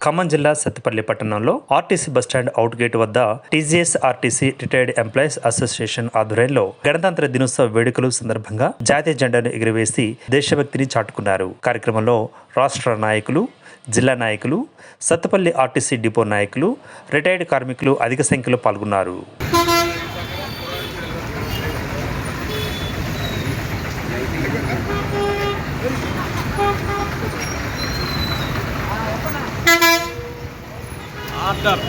ఖమ్మం జిల్లా సత్తుపల్లి పట్టణంలో RTC bus stand out gate వద్ద TGS RTC retired employees association ఆధ్వర్యంలో గణతంత్ర దినోత్సవ వేడుకలు సందర్భంగా జాతీయ జెండాను ఎగురవేసి దేశభక్తిని చాటుకున్నారు. కార్యక్రమంలో రాష్ట్ర నాయకులు, జిల్లా నాయకులు, సత్తుపల్లి ఆర్టీసీ డిపో నాయకులు, రిటైర్డ్ కార్మికులు అధిక సంఖ్యలో పాల్గొన్నారు. ఆర్డర్